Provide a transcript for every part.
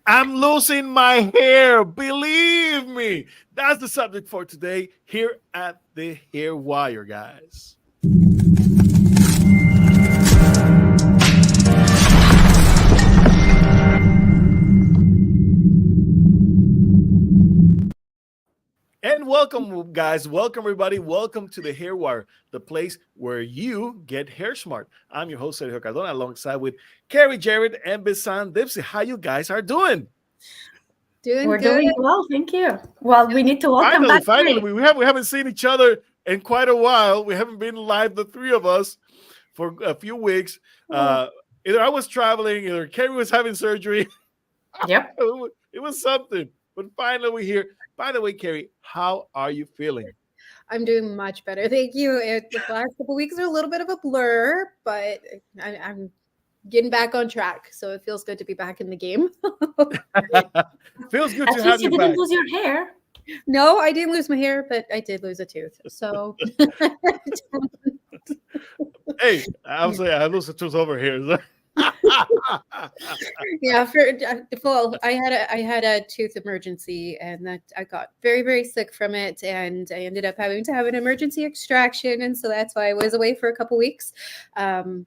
I'm losing my hair. Believe me. That's the subject for today here at the Hair Wire, guys. And welcome, guys. Welcome, everybody. Welcome to the Hair Wire, the place where you get hair smart. I'm your host, Sergio Cardona, alongside with Carrie, Jared, and Bisan Dipsy. How you guys are doing? Doing We're good. doing well, thank you. Well, we need to welcome Finally, back finally, Ray. we haven't seen each other in quite a while. We haven't been live, the three of us, for a few weeks. Oh, Uh, either I was traveling, either Carrie was having surgery. yep. It was something. But finally, we're here. By the way, Carrie, how are you feeling? I'm doing much better. Thank you. The last couple weeks are a little bit of a blur, but I'm getting back on track. So it feels good to be back in the game. Feels good At to least have you you didn't back. lose your hair. No, I didn't lose my hair, but I did lose a tooth. So Hey, I'm saying I lose the tooth over here. yeah, well, I had a tooth emergency, and that I got very sick from it, and I ended up having to have an emergency extraction, and so that's why I was away for a couple weeks. And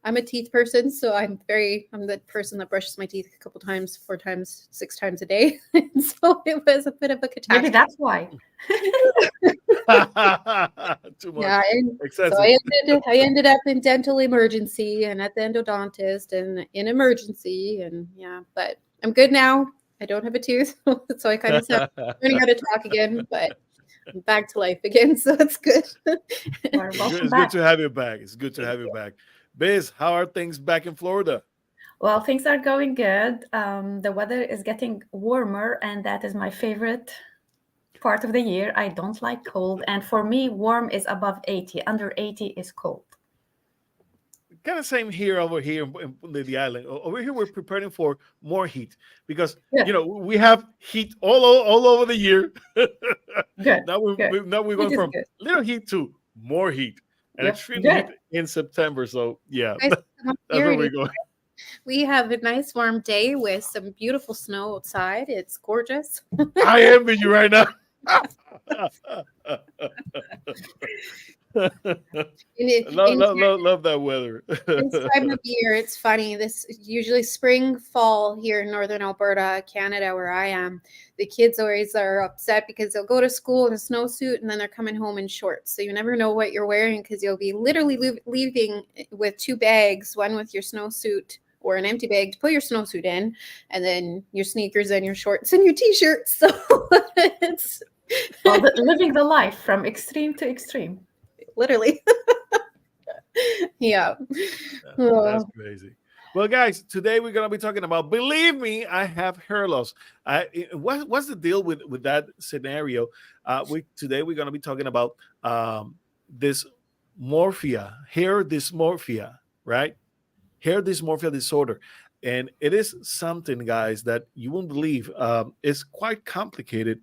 I'm a teeth person, so I'm the person that brushes my teeth a couple times, 4 times, 6 times a day, and so it was a bit of a Maybe catastrophe. that's why. Too Yeah, much. and so Excessive. I ended up in dental emergency and at the endodontist and in emergency, and yeah, but I'm good now. I don't have a tooth, so I kind of sound learning how to talk again, but I'm back to life again, so it's good. Well, It's good, welcome it's good back. to have you back. It's good to Thank have you you. back. Biz, how are things back in Florida? Well, things are going good. The weather is getting warmer, and that is my favorite part of the year. I don't like cold, and for me, warm is above 80. Under 80 is cold. Kind of same here over here in the island. Over here, we're preparing for more heat because Good, we have heat all over the year. good, now we're good. now we're Which going is from good. little heat to more heat and Yep, extreme heat good. in September. So yeah, Guys, come up that's here. where we're going. We have a nice warm day with some beautiful snow outside. It's gorgeous. I envy you right now. In, love, in love, love, love that weather. This time of year, it's funny. This usually spring, fall here in northern Alberta, Canada, where I am. The kids always are upset because they'll go to school in a snowsuit and then they're coming home in shorts. So you never know what you're wearing because you'll be literally leaving with 2 bags, one with your snowsuit or an empty bag to put your snowsuit in, and then your sneakers and your shorts and your t-shirts. So it's Well, living the life from extreme to extreme. literally, yeah. That's Oh, crazy. Well, guys, today we're gonna be talking about. Believe me, I have hair loss. What's the deal with that scenario? We today we're gonna be talking about this hair dysmorphia, right? Hair dysmorphia disorder, and it is something, guys, that you won't believe. It's quite complicated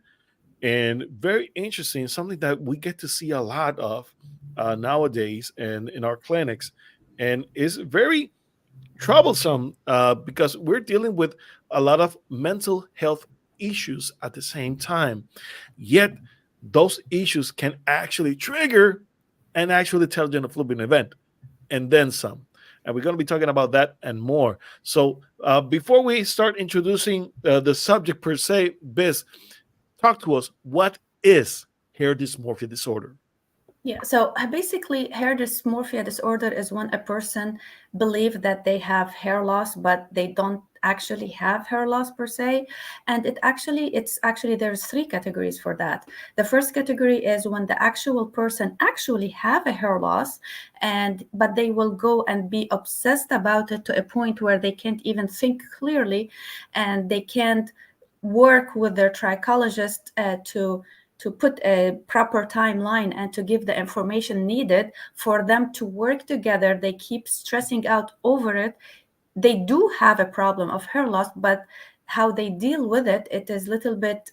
and very interesting. Something that we get to see a lot of nowadays and in our clinics, and is very troublesome because we're dealing with a lot of mental health issues at the same time. Yet, those issues can actually trigger an actually intelligent fluid event and then some. And we're going to be talking about that and more. So, before we start introducing the subject per se, Biz, talk to us. What is hair dysmorphia disorder? Yeah, so basically, hair dysmorphia disorder is when a person believes that they have hair loss, but they don't actually have hair loss per se. And it's actually there's three categories for that. The first category is when the actual person actually have a hair loss, and but they will go and be obsessed about it to a point where they can't even think clearly, and they can't work with their trichologist to put a proper timeline and to give the information needed for them to work together. They keep stressing out over it. They do have a problem of hair loss, but how they deal with it, it is little bit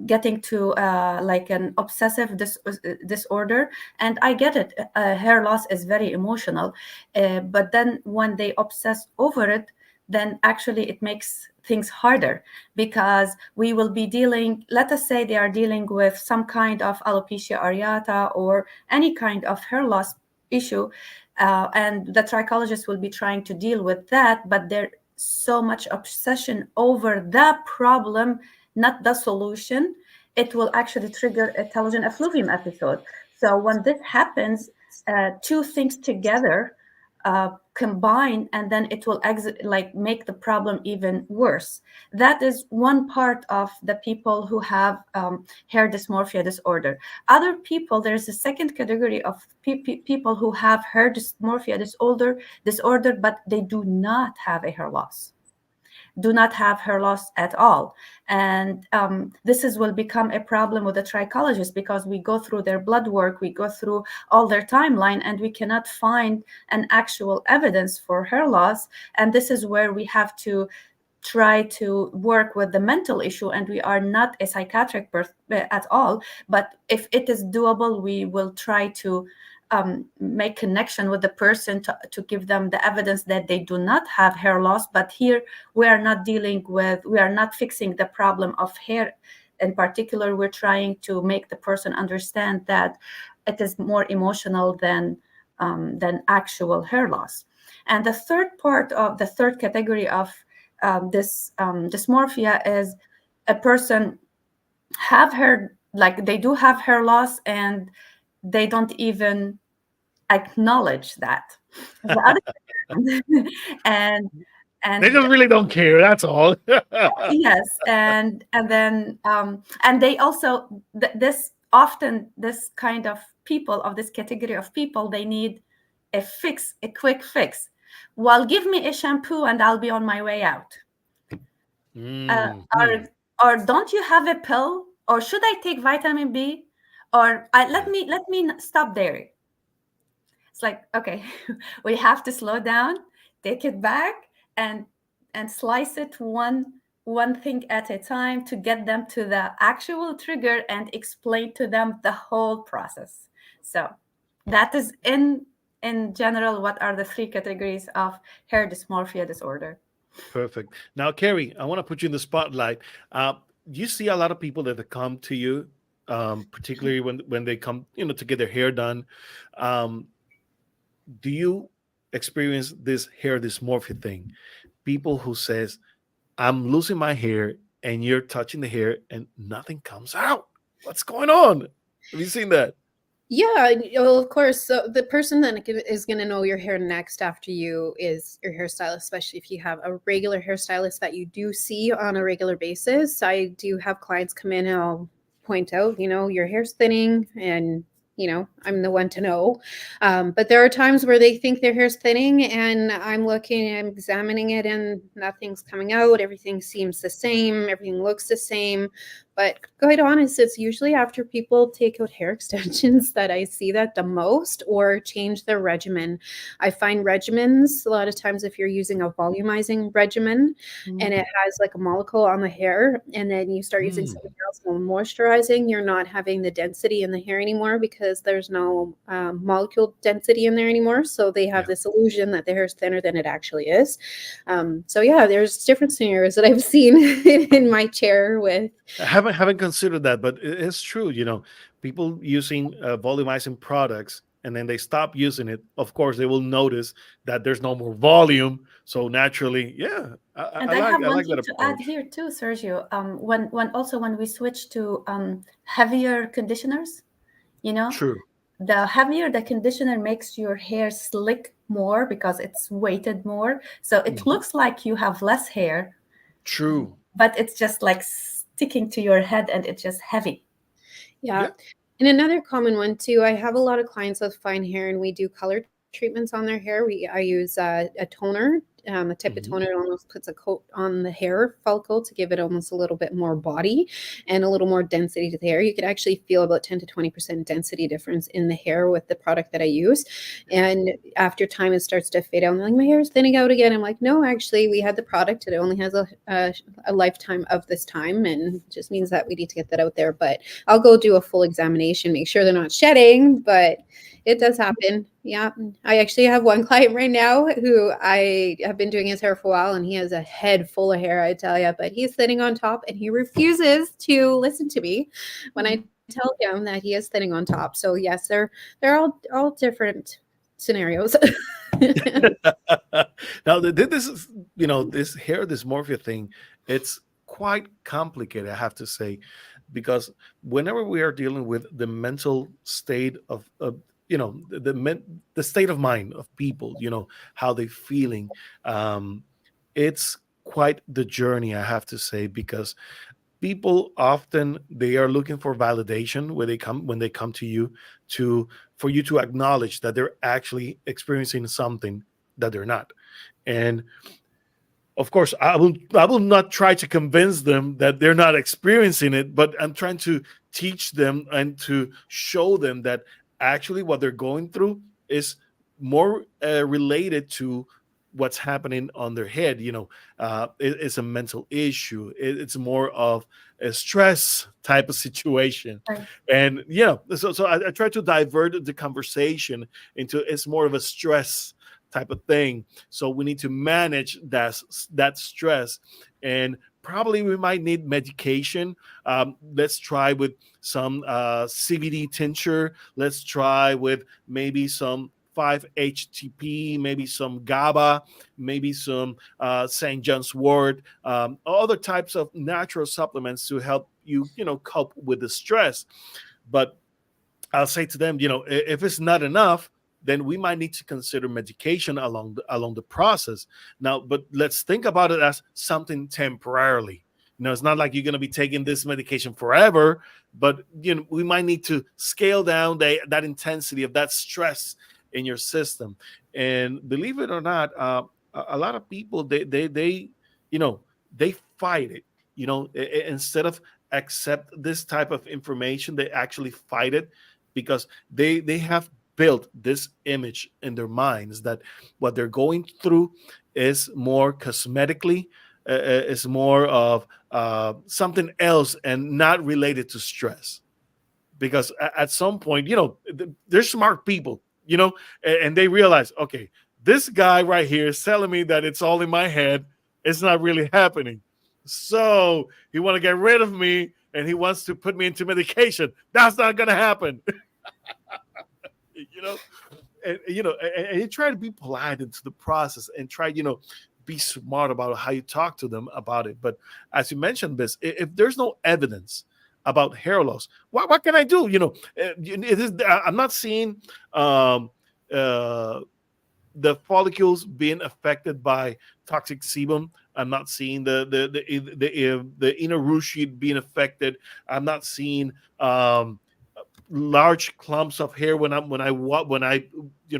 getting to like an obsessive disorder. And I get it. Hair loss is very emotional, but then when they obsess over it, then actually it makes things harder, because we will be dealing, let us say they are dealing with some kind of alopecia areata or any kind of hair loss issue, and the trichologist will be trying to deal with that, but there's so much obsession over the problem, not the solution, it will actually trigger a telogen effluvium episode. So when this happens, two things together combine, and then it will make the problem even worse. That is one part of the people who have hair dysmorphia disorder. Other people, there's a second category of people who have hair dysmorphia disorder, but they do not have a hair loss, do not have hair loss at all. And this will become a problem with the trichologist, because we go through their blood work, we go through all their timeline, and we cannot find an actual evidence for hair loss. And this is where we have to try to work with the mental issue, and we are not a psychiatric at all, but if it is doable, we will try to make connection with the person to give them the evidence that they do not have hair loss. But here we are not fixing the problem of hair in particular. We're trying to make the person understand that it is more emotional than actual hair loss. And the third category of this dysmorphia is a person have hair, like they do have hair loss, and they don't even acknowledge that. and They just really don't care. That's all. yes, and then and they also this kind of people, of this category of people, they need a quick fix. Well, give me a shampoo and I'll be on my way out. Or don't you have a pill? Or should I take vitamin B? Or let me stop there. It's like, okay, we have to slow down, take it back, and slice it one thing at a time to get them to the actual trigger and explain to them the whole process. So that is in general what are the three categories of hair dysmorphia disorder. Perfect. Now, Carrie, I want to put you in the spotlight. You see a lot of people that come to you, particularly when they come, to get their hair done. Do you experience this hair dysmorphia thing? People who says, I'm losing my hair, and you're touching the hair and nothing comes out. What's going on? Have you seen that? Yeah, well, of course. So the person that is going to know your hair next after you is your hairstylist, especially if you have a regular hairstylist that you do see on a regular basis. I do have clients come in and I'll point out, your hair's thinning, and I'm the one to know. But there are times where they think their hair's thinning, and I'm examining it, and nothing's coming out. Everything seems the same. Everything looks the same. But quite honest, it's usually after people take out hair extensions that I see that the most, or change their regimen. I find regimens, a lot of times if you're using a volumizing regimen and it has like a molecule on the hair, and then you start using something else more moisturizing, you're not having the density in the hair anymore because there's no molecule density in there anymore. So they have this illusion that the hair is thinner than it actually is. So yeah, there's different scenarios that I've seen in my chair with. I haven't considered that, but it's true. People using volumizing products, and then they stop using it. Of course, they will notice that there's no more volume. So naturally, I have one thing to add here too, Sergio. When we switch to heavier conditioners, True. The heavier the conditioner makes your hair slick more because it's weighted more. So it looks like you have less hair. True. But it's just like sticking to your head, and it's just heavy. Yeah. And another common one too, I have a lot of clients with fine hair, and we do color treatments on their hair. I use a toner, a type of toner that almost puts a coat on the hair follicle to give it almost a little bit more body and a little more density to the hair. You could actually feel about 10 to 20% density difference in the hair with the product that I use. And after time, it starts to fade out. I'm like, my hair is thinning out again. I'm like, no, actually, we had the product. It only has a lifetime of this time, and it just means that we need to get that out there. But I'll go do a full examination, make sure they're not shedding, but it does happen. Yeah. I actually have one client right now who I have been doing his hair for a while, and he has a head full of hair, I tell you. But he's thinning on top, and he refuses to listen to me when I tell him that he is thinning on top. So yes, they're all different scenarios. Now, this is, this hair dysmorphia thing, it's quite complicated, I have to say, because whenever we are dealing with the mental state of the state of mind of people, how they feeling, um, it's quite the journey, I have to say, because people often they are looking for validation when they come to you to for you to acknowledge that they're actually experiencing something that they're not. And of course, I will not try to convince them that they're not experiencing it, but I'm trying to teach them and to show them that actually what they're going through is more related to what's happening on their head. It's a mental issue. It's more of a stress type of situation. Right. And so I try to divert the conversation into it's more of a stress type of thing. So we need to manage that stress, and probably we might need medication. Let's try with some CBD tincture. Let's try with maybe some 5-HTP, maybe some GABA, maybe some St. John's wort, other types of natural supplements to help you, cope with the stress. But I'll say to them, if it's not enough, then we might need to consider medication along the process. Now, but let's think about it as something temporarily. It's not like you're going to be taking this medication forever, but we might need to scale down that intensity of that stress in your system. And believe it or not, a lot of people they fight it. Instead of accept this type of information, they actually fight it because they have built this image in their minds that what they're going through is more cosmetically, is more of something else and not related to stress. Because at some point, they're smart people, and they realize, okay, this guy right here is telling me that it's all in my head. It's not really happening. So he want to get rid of me and he wants to put me into medication. That's not going to happen. you know and you try to be polite into the process and try be smart about how you talk to them about it. But as you mentioned, this, if there's no evidence about hair loss, what can I do? I'm not seeing um the follicles being affected by toxic sebum. I'm not seeing the inner root sheet being affected. I'm not seeing large clumps of hair when I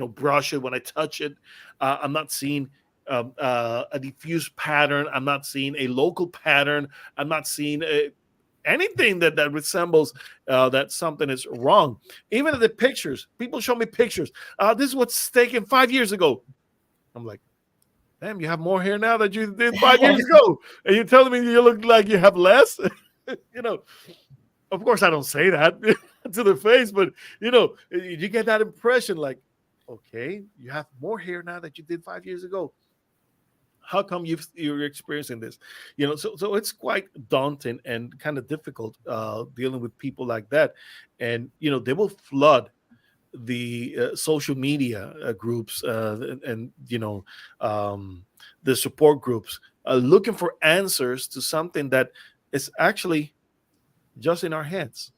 brush it, when I touch it. I'm not seeing a diffuse pattern. I'm not seeing a local pattern. I'm not seeing anything that resembles that something is wrong. Even the pictures, people show me pictures. This is what's taken 5 years ago. I'm like, damn, you have more hair now than you did 5 years ago, and you're telling me you look like you have less. Of course, I don't say that to their face, but you get that impression like, okay, you have more hair now that you did 5 years ago. How come you're experiencing this? So it's quite daunting and kind of difficult dealing with people like that. And they will flood the social media groups and the support groups looking for answers to something that is actually just in our heads.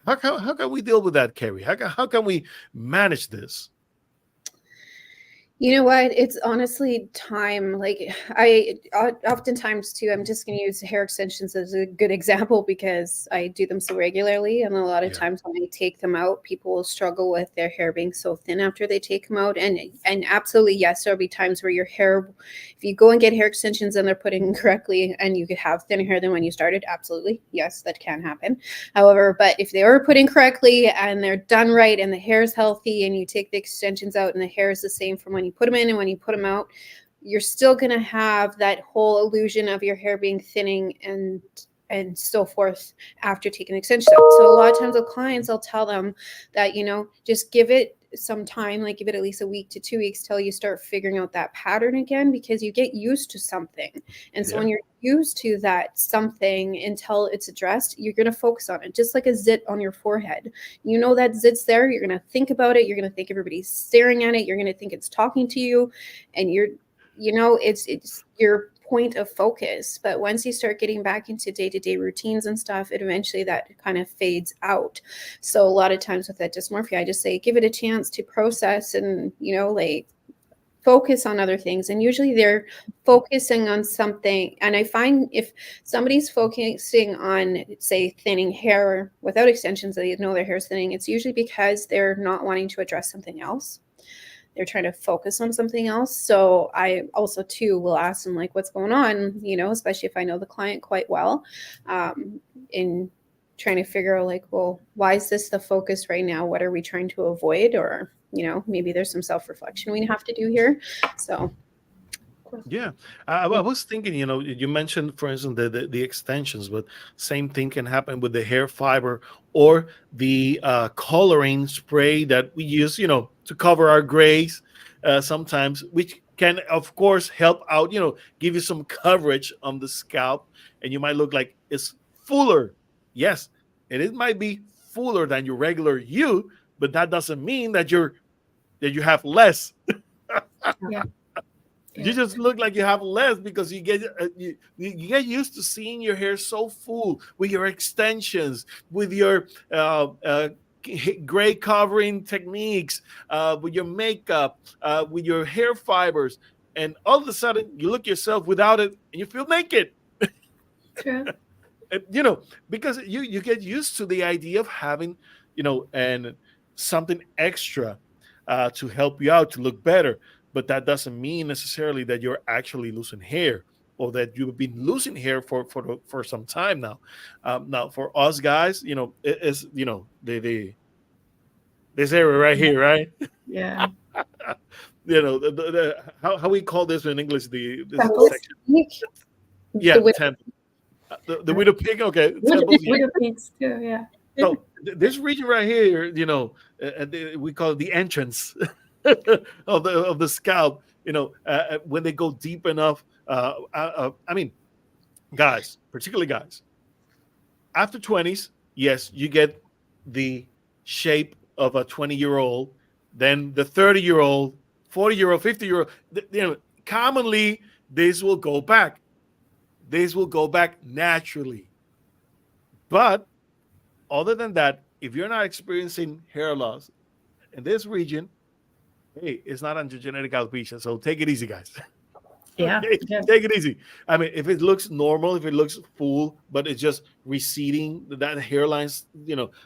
How can we deal with that, Carrie? How can we manage this? You know what? It's honestly time. Like oftentimes too, I'm just going to use hair extensions as a good example because I do them so regularly. And a lot of Yeah. times when I take them out, people will struggle with their hair being so thin after they take them out. And absolutely, yes, there'll be times where your hair, if you go and get hair extensions and they're put in correctly and you could have thinner hair than when you started, absolutely. Yes, that can happen. However, but if they are put in correctly and they're done right and the hair is healthy and you take the extensions out and the hair is the same from when you put them in and when you put them out, you're still going to have that whole illusion of your hair being thinning and so forth after taking extensions out. So a lot of times with clients, I'll tell them that, just give it some time, like give it at least a week to 2 weeks till you start figuring out that pattern again, because you get used to something. And so Yeah. when you're used to that something until it's addressed, you're going to focus on it, just like a zit on your forehead. You know that zit's there, you're going to think about it, you're going to think everybody's staring at it, you're going to think it's talking to you, and it's your point of focus. But once you start getting back into day-to-day routines and stuff, it eventually that kind of fades out. So a lot of times with that dysmorphia, I just say give it a chance to process and like focus on other things. And usually they're focusing on something. And I find if somebody's focusing on, say, thinning hair without extensions, they know their hair's thinning, it's usually because they're not wanting to address something else. They're trying to focus on something else. So I also too will ask them, like, what's going on, especially if I know the client quite well, in trying to figure out, like, well, why is this the focus right now? What are we trying to avoid? Or, maybe there's some self-reflection we have to do here. So Yeah, I was thinking, you mentioned, for instance, the extensions, but same thing can happen with the hair fiber or the coloring spray that we use, to cover our grays sometimes, which can, of course, help out, give you some coverage on the scalp, and you might look like it's fuller. Yes, it might be fuller than your regular you, but that doesn't mean that you have less. Yeah. You just look like you have less because you get you get used to seeing your hair so full with your extensions, with your gray covering techniques, with your makeup, with your hair fibers, and all of a sudden you look yourself without it and you feel naked. True. Because you get used to the idea of having, and something extra to help you out to look better. But that doesn't mean necessarily that you're actually losing hair or that you've been losing hair for some time now. Now, for us guys, it is, this area right here, right? Yeah. How we call this in English, this Temples. section. the Yeah, width. temple. The widow pig. Okay, temples. Yeah. Widow peaks too. Yeah. So this region right here, we call it the entrance of the scalp. When they go deep enough. I mean, guys, particularly guys, after 20s, yes, you get the shape of a 20-year-old. Then the 30-year-old, 40-year-old, 50-year-old. Commonly this will go back. This will go back naturally. But other than that, if you're not experiencing hair loss in this region, hey, it's not on your genetic alopecia. So take it easy, guys. Yeah. Okay? Yeah. Take it easy. I mean, if it looks normal, if it looks full, but it's just receding, that hairline,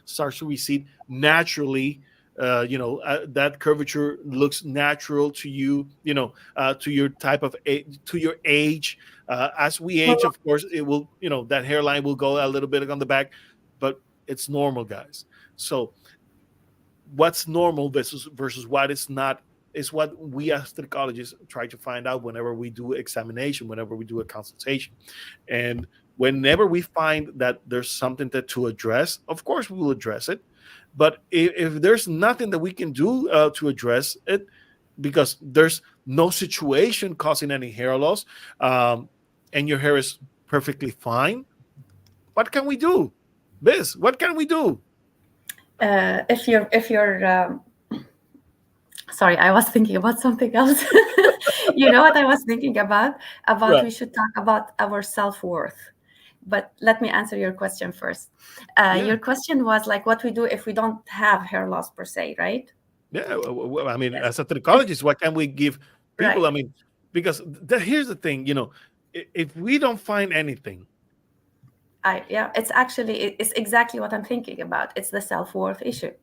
starts to recede naturally. That curvature looks natural to you, to your type of to your age. As we age, of course, it will, that hairline will go a little bit on the back, but it's normal, guys. So what's normal versus what is not is what we as trichologists try to find out whenever we do examination, whenever we do a consultation. And whenever we find that there's something to address, of course we will address it. But if there's nothing that we can do to address it, because there's no situation causing any hair loss, and your hair is perfectly fine, what can we do? What can we do? If you're sorry, I was thinking about something else. You know what I was thinking about? Right. We should talk about our self-worth. But let me answer your question first. Yeah. Your question was like what we do if we don't have hair loss per se, right? Yeah, I mean, Yes. as a trichologist, what can we give people? Right. I mean, because here's the thing, if we don't find anything, It's exactly what I'm thinking about. It's the self-worth issue.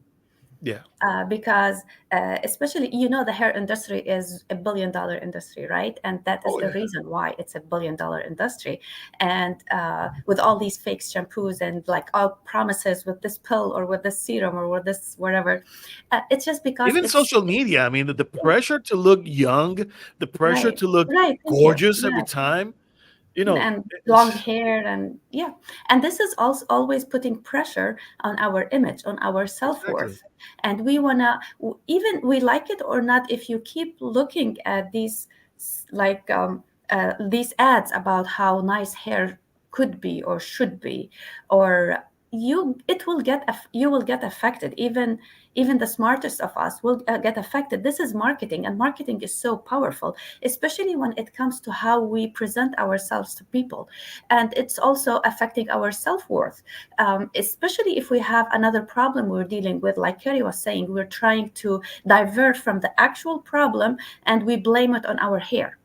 yeah, Because especially, the hair industry is $1 billion industry, right? And that is the reason why it's $1 billion industry. And with all these fake shampoos and like all promises with this pill or with this serum or with this whatever, it's just because even social media. I mean, the pressure to look young, the pressure right, to look right. Thank you. gorgeous every Yeah. time. You know, and long hair, and yeah, and this is also always putting pressure on our image, on our exactly. self-worth. And we want to, even we like it or not, if you keep looking at these like these ads about how nice hair could be or should be, or you will get affected. Even the smartest of us will get affected. This is marketing, and marketing is so powerful, especially when it comes to how we present ourselves to people. And it's also affecting our self-worth, especially if we have another problem we're dealing with. Like Kerry was saying, we're trying to divert from the actual problem, and we blame it on our hair,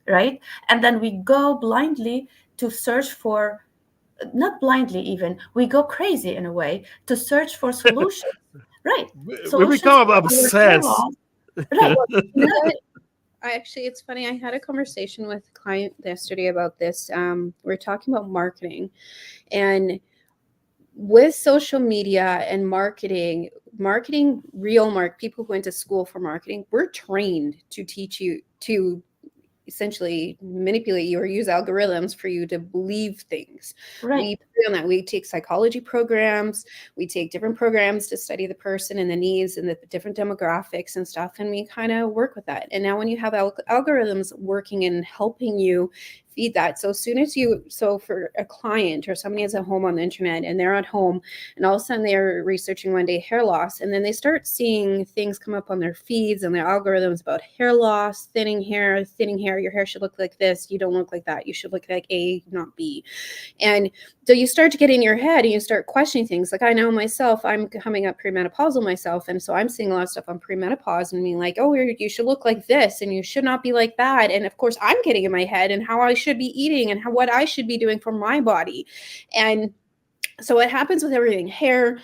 right? And then we go blindly to search for, not blindly even, we go crazy in a way to search for solutions, right? We Solutions become for our hair obsessed. loss, right? Well, you know Right. what? I actually, it's funny. I had a conversation with a client yesterday about this. We're talking about marketing, and with social media and marketing, real people who went to school for marketing, we're trained to teach you to essentially manipulate you or use algorithms for you to believe things. Right. We play on that. We take psychology programs, we take different programs to study the person and the needs and the different demographics and stuff, and we kind of work with that. And now when you have algorithms working and helping you feed that, so as soon as you, so for a client or somebody has a home on the internet and they're at home and all of a sudden they're researching one day hair loss, and then they start seeing things come up on their feeds and their algorithms about hair loss, thinning hair, your hair should look like this, you don't look like that, you should look like A, not B. And so you start to get in your head and you start questioning things. Like I know myself, I'm coming up premenopausal myself, and so I'm seeing a lot of stuff on premenopause and being like, oh, you should look like this and you should not be like that. And of course I'm getting in my head and how I should be eating and what I should be doing for my body. And so it happens with everything, hair,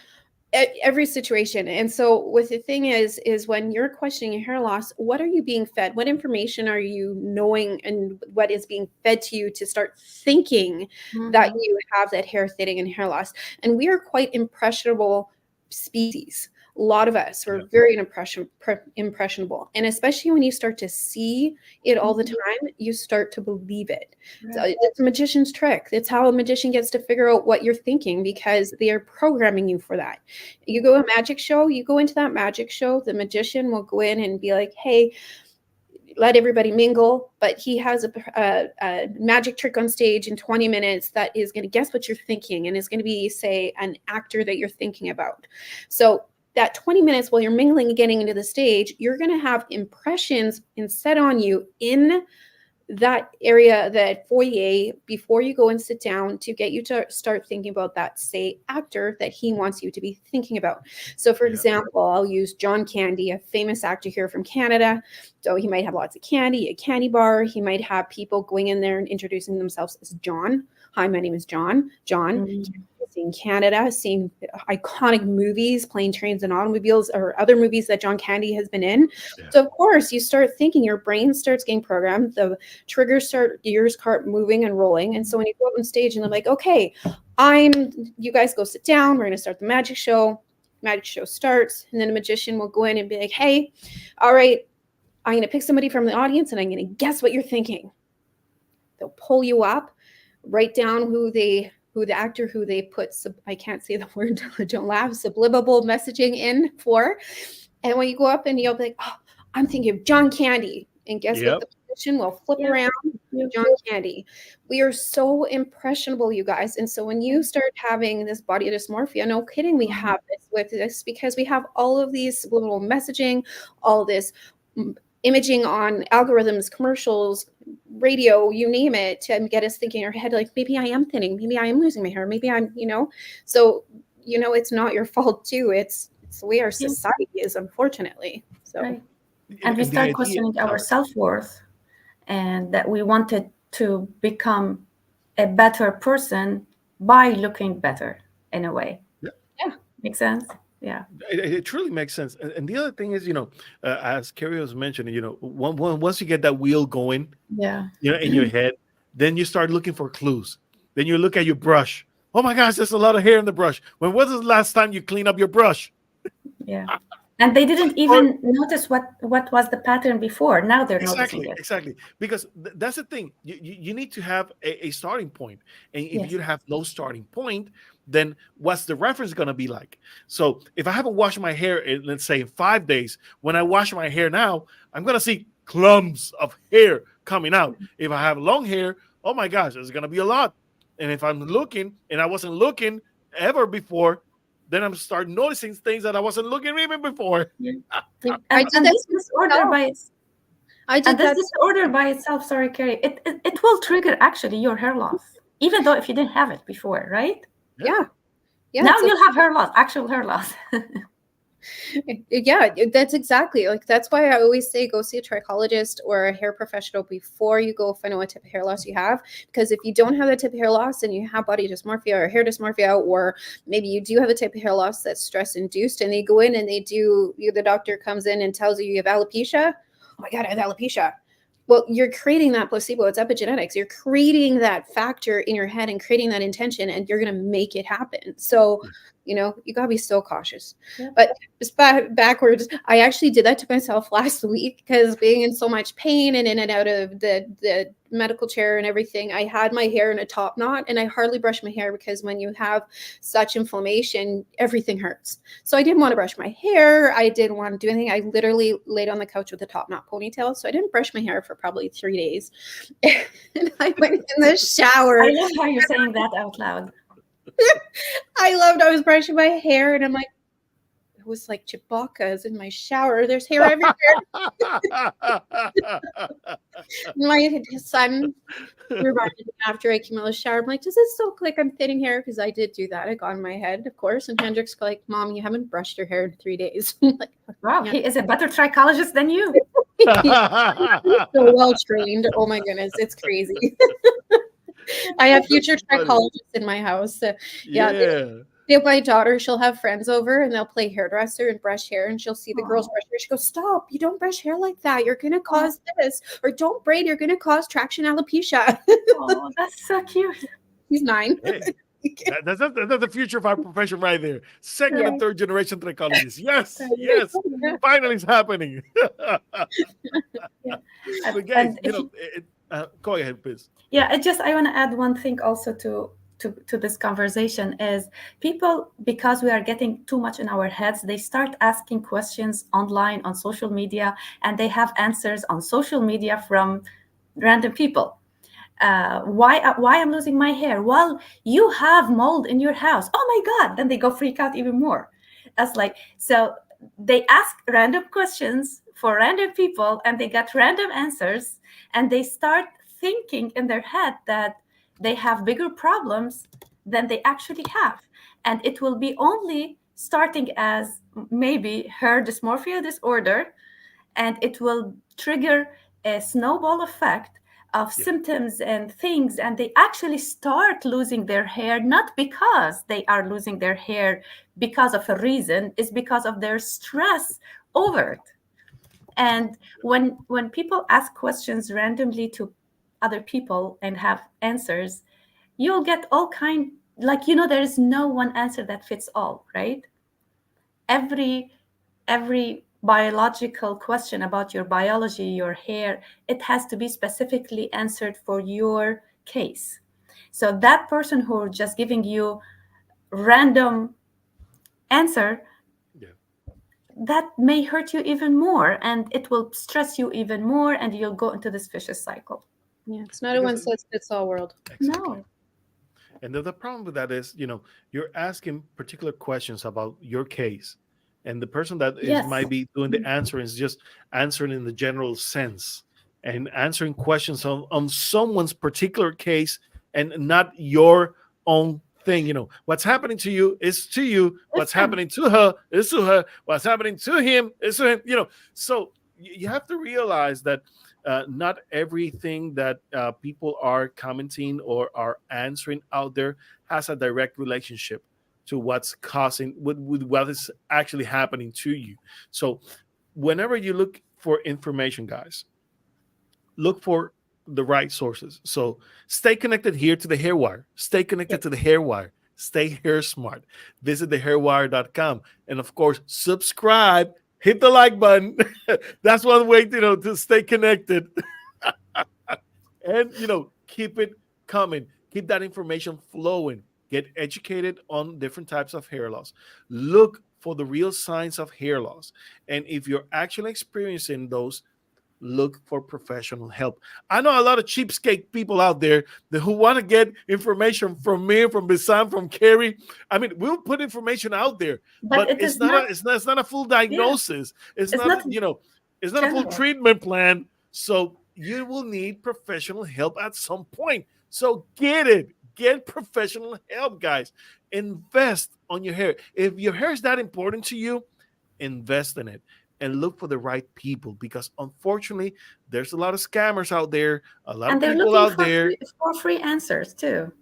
every situation. And so with the thing is when you're questioning your hair loss, what are you being fed? What information are you knowing, and what is being fed to you to start thinking that Mhm. you have that hair thinning and hair loss? And we are quite impressionable species. A lot of us Yeah. were very impressionable. And especially when you start to see it all the Mhm. time, you start to believe it. So Right. it's a magician's trick. It's how a magician gets to figure out what you're thinking, because they are programming you for that. You go to a magic show, you go into that magic show, the magician will go in and be like, hey, let everybody mingle, but he has a magic trick on stage in 20 minutes that is going to guess what you're thinking and is going to be, say, an actor that you're thinking about. So that 20 minutes while you're mingling and getting into the stage, you're going to have impressions set on you in that area, that foyer, before you go and sit down, to get you to start thinking about that, say, actor that he wants you to be thinking about. So for Yeah. example, I'll use John Candy, a famous actor here from Canada. So he might have lots of candy, a candy bar. He might have people going in there and introducing themselves as John. Hi, my name is John. John, Mhm. seen Canada, seen iconic movies, Plane, Trains, and Automobiles, or other movies that John Candy has been in. Yeah. So of course you start thinking, your brain starts getting programmed, the triggers start, gears start moving and rolling. And so when you go up on stage and they're like, okay, you guys go sit down, we're going to start the magic show. Magic show starts, and then a magician will go in and be like, hey, all right, I'm going to pick somebody from the audience and I'm going to guess what you're thinking. They'll pull you up, write down who the actor who they put, I can't say the word, don't laugh, subliminal messaging in for. And when you go up and you'll be like, oh, I'm thinking of John Candy. And guess what? Yep. The magician will flip Yep. around Yep. John Candy. We are so impressionable, you guys. And so when you start having this body dysmorphia, no kidding, we have this with this, because we have all of these subliminal messaging, all this imaging on algorithms, commercials, radio, you name it, to get us thinking in our head, like, maybe I am thinning, maybe I am losing my hair, maybe I'm, so, it's not your fault too. It's the way our Yeah. society is, unfortunately. So Right. And we And the start idea, questioning our sorry. self-worth, and that we wanted to become a better person by looking better in a way. Yeah. yeah, Makes sense? Yeah. It truly makes sense. And the other thing is, as Carrie was mentioning, once you get that wheel going, Yeah. in your head, then you start looking for clues. Then you look at your brush. Oh my gosh, there's a lot of hair in the brush. When was the last time you clean up your brush? Yeah. And they didn't Or even notice what was the pattern before. Now they're noticing exactly, it. exactly. Because that's the thing. You need to have a starting point. And if Yes. you have no starting point, then what's the reference going to be like? So if I haven't washed my hair in, let's say, 5 days, when I wash my hair now, I'm going to see clumps of hair coming out. If I have long hair, oh my gosh, there's going to be a lot. And if I'm looking and I wasn't looking ever before, then I'm start noticing things that I wasn't looking even before. Yeah. I did And that this to disorder myself. by its I and did this that. disorder by itself, sorry, Carrie, it will trigger actually your hair loss, even though if you didn't have it before, right? Yeah. Yeah. Yeah. Now It's like, you'll have hair loss, actual hair loss. yeah, that's exactly like that's why I always say go see a trichologist or a hair professional before you go find out what type of hair loss you have. Because if you don't have that type of hair loss and you have body dysmorphia or hair dysmorphia, or maybe you do have a type of hair loss that's stress induced, and they go in and they do you, the doctor comes in and tells you you have alopecia. Oh my god, I have alopecia. Well, you're creating that placebo. It's epigenetics. You're creating that factor in your head and creating that intention, and you're going to make it happen. So, you got to be so cautious. Yeah. But just backwards, I actually did that to myself last week because being in so much pain and in and out of the medical chair and everything, I had my hair in a top knot and I hardly brushed my hair because when you have such inflammation, everything hurts. So I didn't want to brush my hair. I didn't want to do anything. I literally laid on the couch with a top knot ponytail. So I didn't brush my hair for probably 3 days. And I went in the shower. I love how you're saying that out loud. I was brushing my hair and I'm like, it was like Chewbacca's in my shower. There's hair everywhere. My son reminded me after I came out of the shower. I'm like, does it still look like I'm thinning hair? Because I did do that. I got in my head, of course. And Hendrik's like, Mom, you haven't brushed your hair in 3 days. I'm like, Wow, yeah. he is a better trichologist than you. So well trained. Oh my goodness, it's crazy. I have future trichologists in my house. So, yeah, my daughter, she'll have friends over and they'll play hairdresser and brush hair, and she'll see the girls brush hair. She goes, stop, you don't brush hair like that. You're going to cause this. Or don't braid. You're going to cause traction alopecia. Oh, that's so cute. He's 9. Hey, that's the future of our profession right there. Second and third generation trichologist. Yes, yes. Finally it's happening. Yeah. But guys, And go ahead, please. yeah, I want to add one thing also to this conversation is people, because we are getting too much in our heads, they start asking questions online on social media, and they have answers on social media from random people. Why I'm losing my hair? Well, you have mold in your house. Oh my God. Then they go freak out even more. That's like, so they ask random questions for random people and they get random answers, and they start thinking in their head that they have bigger problems than they actually have. And it will be only starting as maybe hair dysmorphia disorder, and it will trigger a snowball effect of symptoms and things, and they actually start losing their hair, not because they are losing their hair because of a reason, it's because of their stress over it. And when people ask questions randomly to other people and have answers, you'll get all kind, like, there is no one answer that fits all, right? Every biological question about your biology, your hair, it has to be specifically answered for your case. So that person who just giving you random answer, that may hurt you even more, and it will stress you even more, and you'll go into this vicious cycle. Yeah, it's not a one size fits all world. Exactly. No. And the problem with that is, you're asking particular questions about your case, and the person that might be doing the answering is just answering in the general sense and answering questions on someone's particular case and not your own thing. What's happening to you is to you. What's happening to her is to her. What's happening to him is to him. So you have to realize that not everything that people are commenting or are answering out there has a direct relationship to what's causing with what is actually happening to you. So whenever you look for information, guys, look for the right sources. So stay connected here to the Hair Wire. Stay connected to the Hair Wire. Stay hair smart. Visit thehairwire.com. And of course, subscribe hit the like button. That's one way, to stay connected. And keep it coming. Keep that information flowing. Get educated on different types of hair loss. Look for the real signs of hair loss. And if you're actually experiencing those, look for professional help. I know a lot of cheapskate people out there who want to get information from me, from Bisan, from Carrie. I mean, we'll put information out there, But but it it's is not not, a it's not a full yeah, diagnosis. It's it's not, not it's not a full general. treatment plan. So you will need professional help at some point. So get it. Get professional help, guys. Invest on your hair. If your hair is that important to you, invest in it and look for the right people, because unfortunately there's a lot of scammers out there, a lot of And they're people looking out there. for free answers too.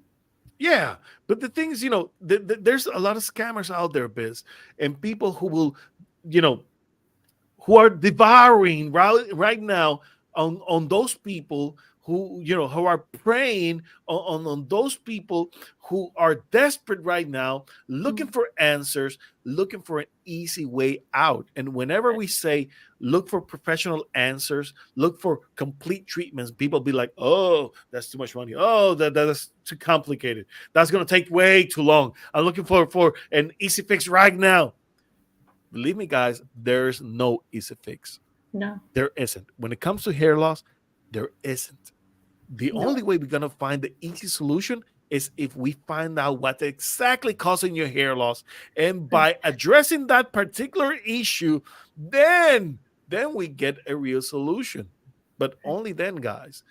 Yeah, but the thing is, there's a lot of scammers out there, Biz, and people who will, you know who are devouring right now on those people who are preying on those people who are desperate right now, looking Mm. for answers, looking for an easy way out. And whenever we say look for professional answers, look for complete treatments, people be like, oh, that's too much money, oh, that's too complicated, that's going to take way too long, I'm looking for an easy fix right now. Believe me, guys, there's no easy fix. No, There isn't. When it comes to hair loss, there isn't. The no. only way we're going to find the easy solution is if we find out what's exactly causing your hair loss. And by addressing that particular issue, then we get a real solution. But only then, guys.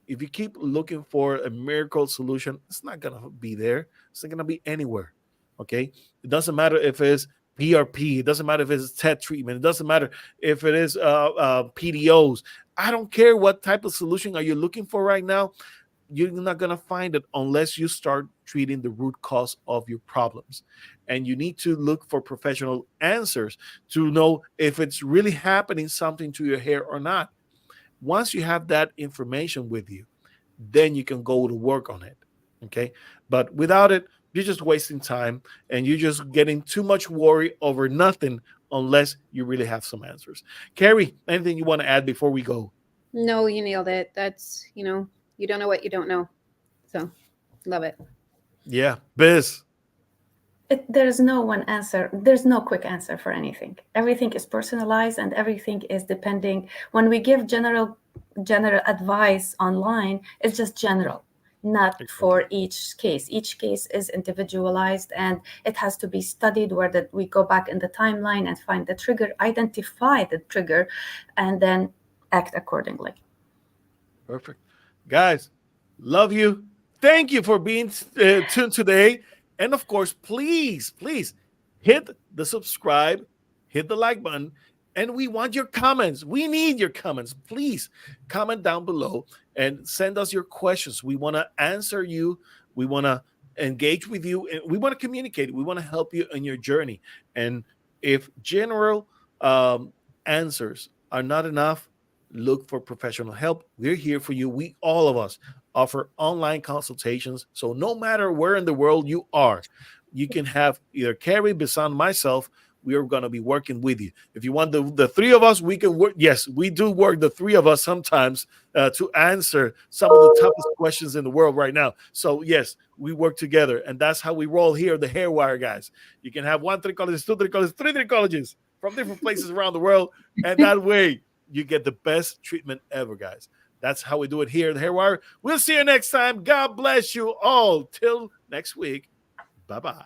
If you keep looking for a miracle solution, it's not going to be there. It's not going to be anywhere. Okay. It doesn't matter if it's PRP. It doesn't matter if it's TED treatment. It doesn't matter if it is PDOs. I don't care what type of solution are you looking for right now. You're not going to find it unless you start treating the root cause of your problems. And you need to look for professional answers to know if it's really happening something to your hair or not. Once you have that information with you, then you can go to work on it. Okay. But without it, you're just wasting time and you're just getting too much worry over nothing unless you really have some answers. Carrie, anything you want to add before we go? No, you nailed it. That's, you don't know what you don't know. So, love it. Yeah. Biz. There's no one answer. There's no quick answer for anything. Everything is personalized, and everything is depending. When we give general advice online, it's just general, not for each case. Each case is individualized, and it has to be studied. Where that we go back in the timeline and find the trigger, identify the trigger, and then act accordingly. Perfect. Guys, love you. Thank you for being tuned today. And of course, please hit the subscribe, hit the like button, and we want your comments. We need your comments. Please comment down below and send us your questions. We want to answer you. We want to engage with you, and we want to communicate. We want to help you in your journey. And if general answers are not enough, look for professional help. We're here for you. We, all of us, offer online consultations. So no matter where in the world you are, you can have either Carrie, Bisan, myself. We are going to be working with you. If you want the three of us, we can work. Yes, we do work, the three of us sometimes, to answer some of the toughest questions in the world right now. So yes, we work together, and that's how we roll here, the Hair Wire guys. You can have 1 tricholysis, 2 tricholysis, 3 trichologies from different places around the world, and that way you get the best treatment ever, guys. That's how we do it here at the Hair Wire. We'll see you next time. God bless you all. Till next week. Bye-bye.